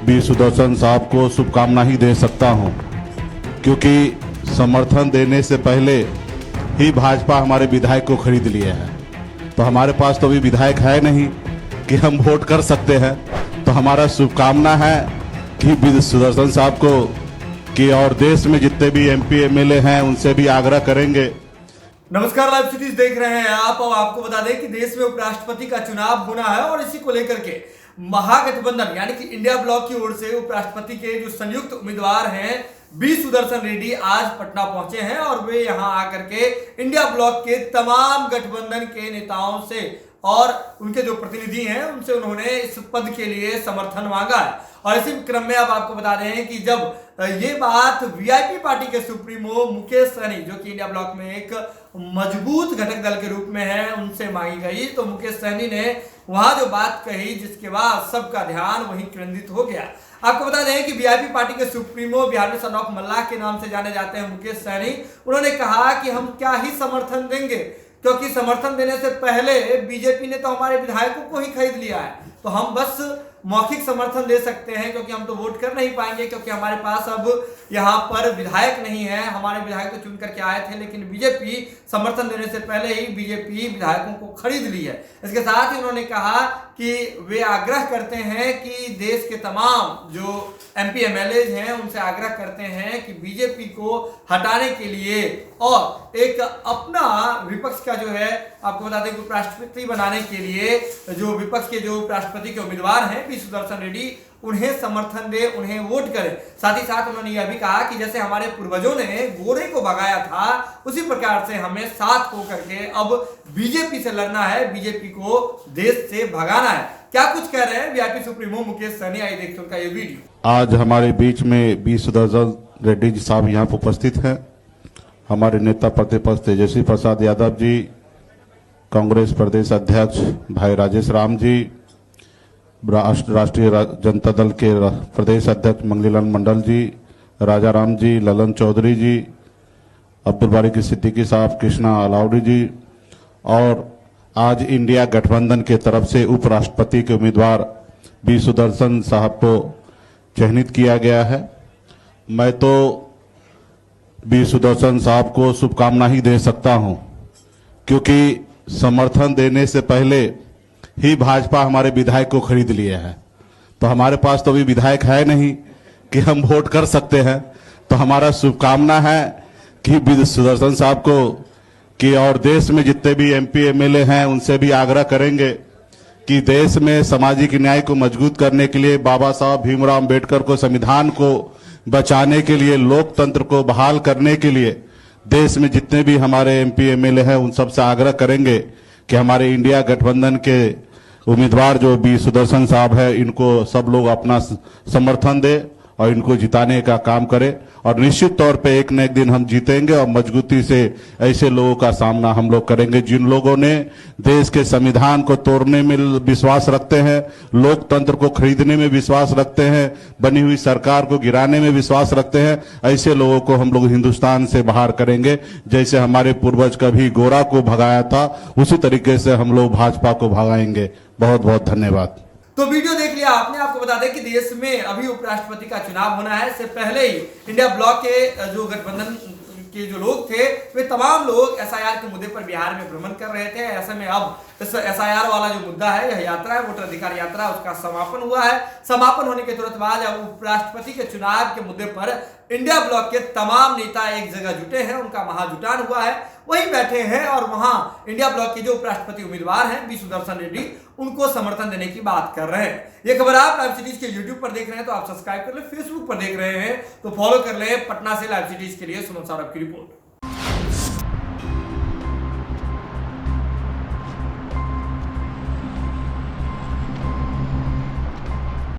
B Sudarshan साहब को शुभकामना ही दे सकता हूं, क्योंकि समर्थन देने से पहले ही भाजपा हमारे विधायक को खरीद लिया है। तो हमारे पास तो अभी विधायक है नहीं कि हम वोट कर सकते हैं। तो हमारा शुभकामना है कि बी सुदर्शन साहब को कि और देश में जितने भी एमपी एमएलए हैं उनसे भी आग्रह करेंगे। नमस्कार, लाइव सिटीज देख रहे हैं आप। और आपको बता दें कि देश में उपराष्ट्रपति का चुनाव होना है और इसी को लेकर के महागठबंधन यानी कि इंडिया ब्लॉक की ओर से उपराष्ट्रपति के जो संयुक्त उम्मीदवार हैं बी सुदर्शन रेड्डी आज पटना पहुंचे हैं और वे यहां आकर के इंडिया ब्लॉक के तमाम गठबंधन के नेताओं से और उनके जो प्रतिनिधि हैं उनसे उन्होंने इस पद के लिए समर्थन मांगा है। और इसी क्रम में अब आपको बता दें कि जब ये बात वीआईपी पार्टी के सुप्रीमो मुकेश सहनी, जो कि इंडिया ब्लॉक में एक मजबूत घटक दल के रूप में है, उनसे मांगी गई, तो मुकेश सहनी ने वहां जो बात कही जिसके बाद सबका ध्यान वहीं केंद्रित हो गया। आपको बता दें कि वीआईपी पार्टी के सुप्रीमो बिहार में सन ऑफ मल्लाह के नाम से जाने जाते हैं मुकेश सहनी। उन्होंने कहा कि हम क्या ही समर्थन देंगे, क्योंकि समर्थन देने से पहले बीजेपी ने तो हमारे विधायकों को ही खरीद लिया है। तो हम बस मौखिक समर्थन दे सकते हैं, क्योंकि हम तो वोट कर नहीं पाएंगे, क्योंकि हमारे पास अब यहाँ पर विधायक नहीं है। हमारे विधायक तो चुन करके आए थे, लेकिन बीजेपी समर्थन देने से पहले ही बीजेपी विधायकों को खरीद ली है। इसके साथ ही उन्होंने कहा कि वे आग्रह करते हैं कि देश के तमाम जो एमपी एमएलए हैं उनसे आग्रह करते हैं कि बीजेपी को हटाने के लिए और एक अपना विपक्ष का जो है, आपको बता दें कि उपराष्ट्रपति बनाने के लिए जो विपक्ष के जो उपराष्ट्रपति के उम्मीदवार हैं बी सुदर्शन रेड्डी, उन्हें समर्थन दे, उन्हें वोट करें। साथ ही साथ उन्होंने यह भी कहा कि जैसे हमारे पूर्वजों ने गोरे को भगाया था, उसी प्रकार से हमें साथ होकर के अब बीजेपी से लड़ना है, बीजेपी को देश से भगाना है। क्या कुछ कह रहे हैं वीआईपी सुप्रीमो मुकेश सहनी, आइए देखते हैं उनका ये वीडियो। आज हमारे बीच में बी सुदर्शन रेड्डी जी साहब यहाँ पर उपस्थित हैं। हमारे नेता प्रतिपक्ष तेजस्वी प्रसाद यादव जी, कांग्रेस प्रदेश अध्यक्ष भाई राजेश राम जी, राष्ट्रीय जनता दल के प्रदेश अध्यक्ष मंगलीलाल मंडल जी, राजा राम जी, ललन चौधरी जी, अब्दुल बारी की सिद्दीकी साहब, कृष्णा अलाउडी जी, और आज इंडिया गठबंधन के तरफ से उपराष्ट्रपति के उम्मीदवार बी सुदर्शन साहब को चयनित किया गया है। मैं तो बी सुदर्शन साहब को शुभकामना ही दे सकता हूं, क्योंकि समर्थन देने से पहले ही भाजपा हमारे विधायक को खरीद लिया है। तो हमारे पास तो अभी विधायक है नहीं कि हम वोट कर सकते हैं। तो हमारा शुभकामना है कि बी सुदर्शन साहब को कि और देश में जितने भी एमपी एमएलए हैं उनसे भी आग्रह करेंगे कि देश में सामाजिक न्याय को मजबूत करने के लिए, बाबा साहब भीमराव अंबेडकर को, संविधान को बचाने के लिए, लोकतंत्र को बहाल करने के लिए देश में जितने भी हमारे एमपी एमएलए हैं उन सबसे आग्रह करेंगे कि हमारे इंडिया गठबंधन के उम्मीदवार जो बी सुदर्शन साहब है, इनको सब लोग अपना समर्थन दे और इनको जिताने का काम करें। और निश्चित तौर पे एक न एक दिन हम जीतेंगे और मजबूती से ऐसे लोगों का सामना हम लोग करेंगे जिन लोगों ने देश के संविधान को तोड़ने में विश्वास रखते हैं, लोकतंत्र को खरीदने में विश्वास रखते हैं, बनी हुई सरकार को गिराने में विश्वास रखते हैं। ऐसे लोगों को हम लोग हिंदुस्तान से बाहर करेंगे। जैसे हमारे पूर्वज कभी गोरा को भगाया था, उसी तरीके से हम लोग भाजपा को भगाएंगे। बहुत बहुत धन्यवाद। तो वीडियो देख लिया आपने। आपको बता दें कि देश में अभी उपराष्ट्रपति का चुनाव होना है, इससे पहले ही इंडिया ब्लॉक के जो गठबंधन के जो लोग थे वे तमाम लोग एसआईआर के मुद्दे पर बिहार में भ्रमण कर रहे थे। ऐसे में अब इस एसआईआर वाला जो मुद्दा है, यह यात्रा है, वोटर अधिकार यात्रा, उसका समापन हुआ है। समापन होने के तुरंत बाद अब उपराष्ट्रपति के चुनाव के मुद्दे पर इंडिया ब्लॉक के तमाम नेता एक जगह जुटे हैं, उनका महाजुटान हुआ है, वहीं बैठे हैं और वहां इंडिया ब्लॉक के जो उपराष्ट्रपति उम्मीदवार हैं बी सुदर्शन रेड्डी, उनको समर्थन देने की बात कर रहे हैं। ये खबर आप लाइव सिटीज के यूट्यूब पर देख रहे हैं तो आप सब्सक्राइब कर ले, फेसबुक पर देख रहे हैं तो फॉलो कर ले। पटना से लाइव सिटीज के लिए सुमन सौरभ की रिपोर्ट।